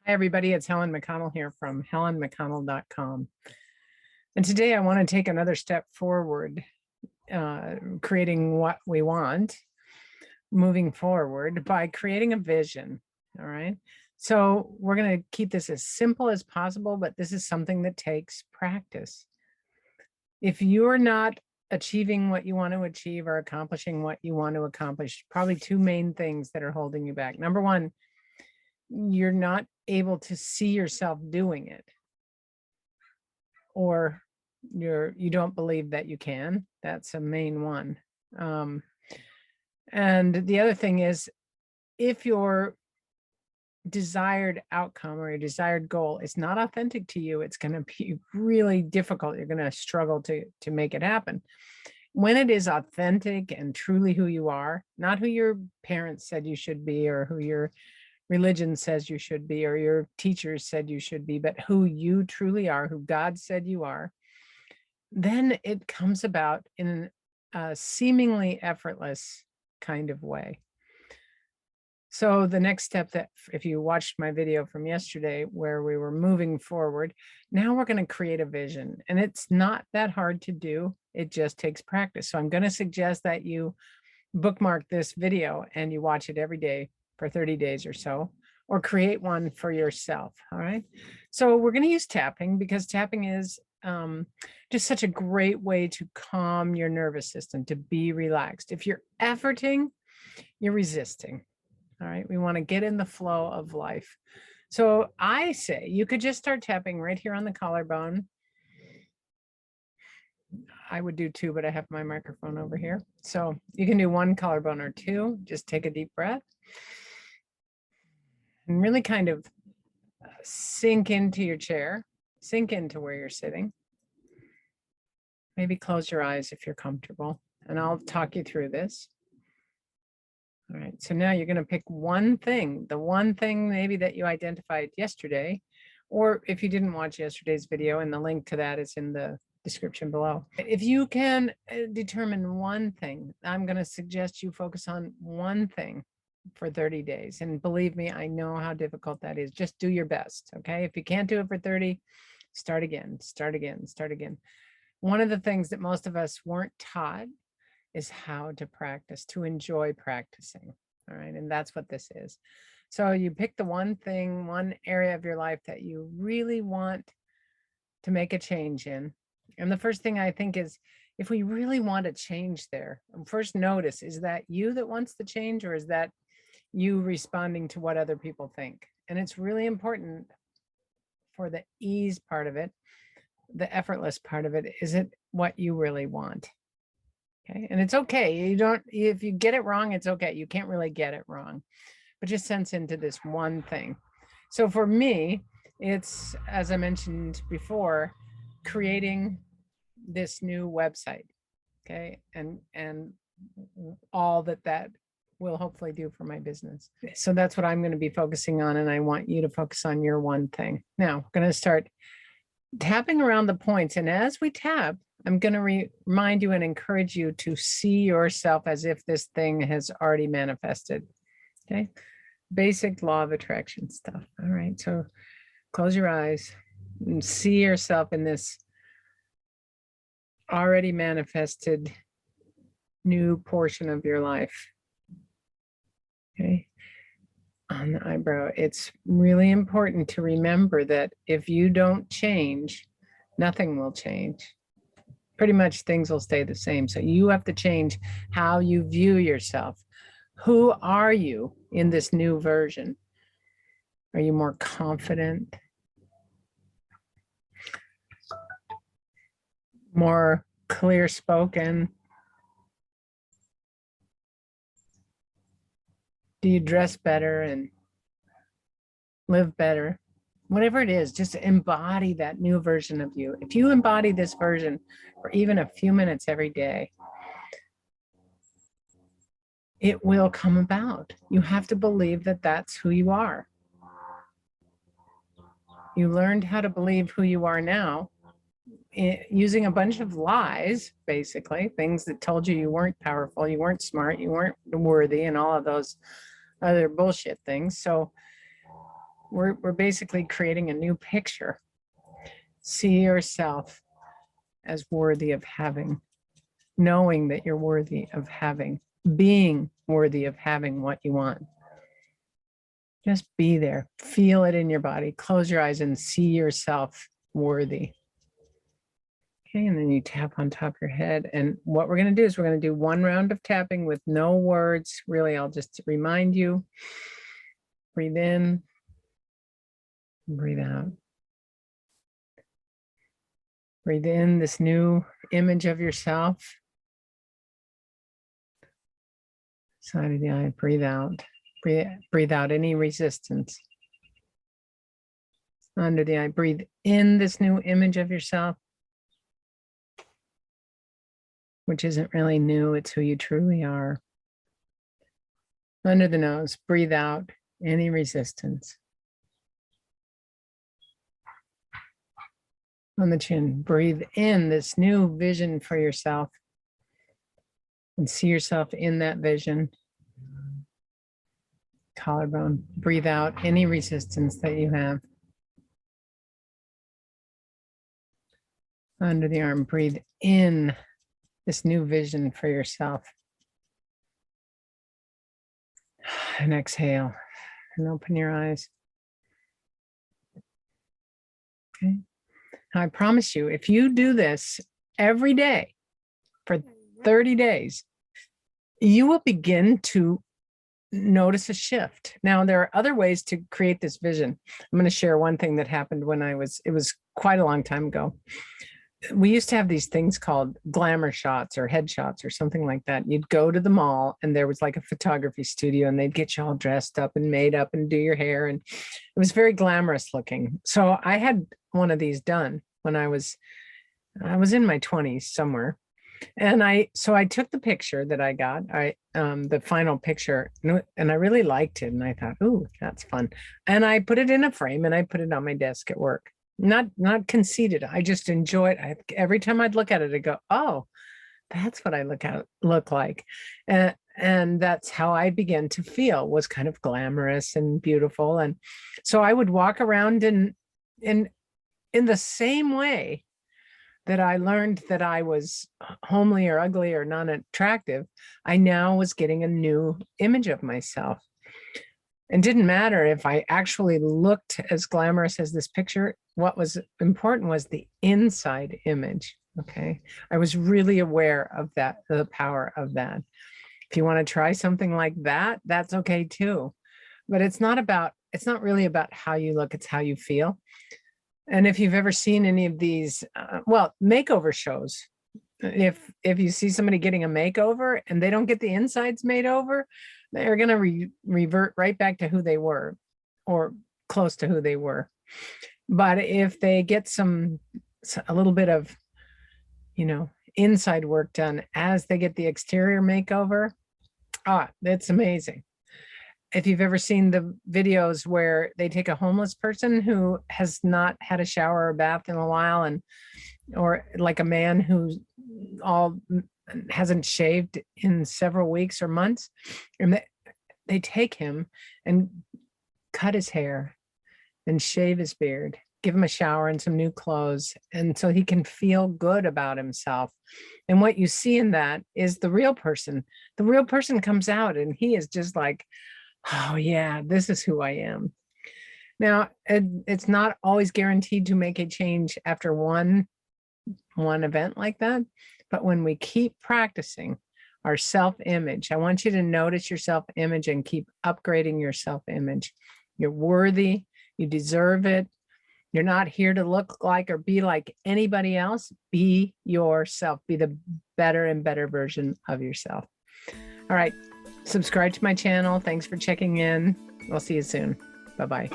Hi, everybody. It's Helen McConnell here from helenmcconnell.com. And today I want to take another step forward, creating what we want, moving forward by creating a vision. All right. So we're going to keep this as simple as possible, but this is something that takes practice. If you're not achieving what you want to achieve or accomplishing what you want to accomplish, probably two main things that are holding you back. Number one, you're not able to see yourself doing it, or you don't believe that you can. That's a main one. And the other thing is, if your desired outcome or your desired goal is not authentic to you, it's going to be really difficult. You're going to struggle to make it happen. When it is authentic and truly who you are, not who your parents said you should be or who your religion says you should be or your teachers said you should be, but who you truly are, who God said you are, then it comes about in a seemingly effortless kind of way. So the next step, that if you watched my video from yesterday where we were moving forward, now we're going to create a vision, and it's not that hard to do. It just takes practice. So I'm going to suggest that you bookmark this video and you watch it every day for 30 days or so, or create one for yourself. All right. So we're going to use tapping, because tapping is just such a great way to calm your nervous system, to be relaxed. If you're efforting, you're resisting. All right. We want to get in the flow of life. So I say you could just start tapping right here on the collarbone. I would do two, but I have my microphone over here. So you can do one collarbone or two. Just take a deep breath and really kind of sink into your chair, sink into where you're sitting. Maybe close your eyes if you're comfortable, and I'll talk you through this. All right, so now you're going to pick one thing, the one thing maybe that you identified yesterday, or if you didn't watch yesterday's video, and the link to that is in the description below. If you can determine one thing, I'm going to suggest you focus on one thing for 30 days. And believe me, I know how difficult that is. Just do your best. Okay. If you can't do it for 30, start again, start again, start again. One of the things that most of us weren't taught is how to practice, to enjoy practicing. All right. And that's what this is. So you pick the one thing, one area of your life that you really want to make a change in. And the first thing I think is, if we really want to change there, first notice, is that you that wants the change, or is that you responding to what other people think? And it's really important for the ease part of it, the effortless part of it. Is it what you really want? Okay. And it's okay. If you get it wrong, it's okay. You can't really get it wrong, but just sense into this one thing. So for me, it's, as I mentioned before, creating this new website. Okay. And all that will hopefully do for my business. So that's what I'm going to be focusing on. And I want you to focus on your one thing. Now we're going to start tapping around the points. And as we tap, I'm going to remind you and encourage you to see yourself as if this thing has already manifested. Okay. Basic law of attraction stuff. All right. So close your eyes and see yourself in this already manifested new portion of your life. Okay. On the eyebrow, it's really important to remember that if you don't change, nothing will change. Pretty much things will stay the same. So you have to change how you view yourself. Who are you in this new version? Are you more confident? More clear spoken? Do you dress better and live better? Whatever it is, just embody that new version of you. If you embody this version for even a few minutes every day, it will come about. You have to believe that that's who you are. You learned how to believe who you are now using a bunch of lies, basically, things that told you weren't powerful, you weren't smart, you weren't worthy, and all of those other bullshit things. So we're basically creating a new picture. See yourself as worthy of having, knowing that you're worthy of having, being worthy of having what you want. Just be there, feel it in your body, close your eyes and see yourself worthy. Okay, and then you tap on top of your head. And what we're going to do is we're going to do one round of tapping with no words. Really, I'll just remind you. Breathe in, breathe out. Breathe in this new image of yourself. Side of the eye, breathe out. Breathe out any resistance. Under the eye, breathe in this new image of yourself, which isn't really new, it's who you truly are. Under the nose, breathe out any resistance. On the chin, breathe in this new vision for yourself and see yourself in that vision. Collarbone, breathe out any resistance that you have. Under the arm, breathe in this new vision for yourself. And exhale and open your eyes. Okay. I promise you, if you do this every day for 30 days, you will begin to notice a shift. Now, there are other ways to create this vision. I'm going to share one thing that happened when it was quite a long time ago. We used to have these things called glamour shots or headshots or something like that. You'd go to the mall and there was like a photography studio and they'd get you all dressed up and made up and do your hair. And it was very glamorous looking. So I had one of these done when I was in my 20s somewhere. And so I took the picture that I got, the final picture, and I really liked it. And I thought, ooh, that's fun. And I put it in a frame and I put it on my desk at work. Not conceited. I just enjoy it. Every time I'd look at it, I'd go, oh, that's what I look like. And that's how I began to feel, was kind of glamorous and beautiful. And so I would walk around in the same way that I learned that I was homely or ugly or non-attractive, I now was getting a new image of myself. It didn't matter if I actually looked as glamorous as this picture. What was important was the inside image. Okay. I was really aware of that, the power of that. If you want to try something like that, that's okay too. But it's not really about how you look, it's how you feel. And if you've ever seen any of these, makeover shows, if you see somebody getting a makeover and they don't get the insides made over, they're going to revert right back to who they were or close to who they were. But if they get a little bit of, inside work done as they get the exterior makeover, it's amazing. If you've ever seen the videos where they take a homeless person who has not had a shower or bath in a while, or like a man who hasn't shaved in several weeks or months, and they take him and cut his hair and shave his beard, give him a shower and some new clothes, and so he can feel good about himself. And what you see in that is the real person. The real person comes out and he is just like, oh yeah, this is who I am. Now, it's not always guaranteed to make a change after one event like that, but when we keep practicing our self-image, I want you to notice your self-image and keep upgrading your self-image. You're worthy, you deserve it. You're not here to look like or be like anybody else. Be yourself, be the better and better version of yourself. All right. Subscribe to my channel. Thanks for checking in. We'll see you soon. Bye-bye.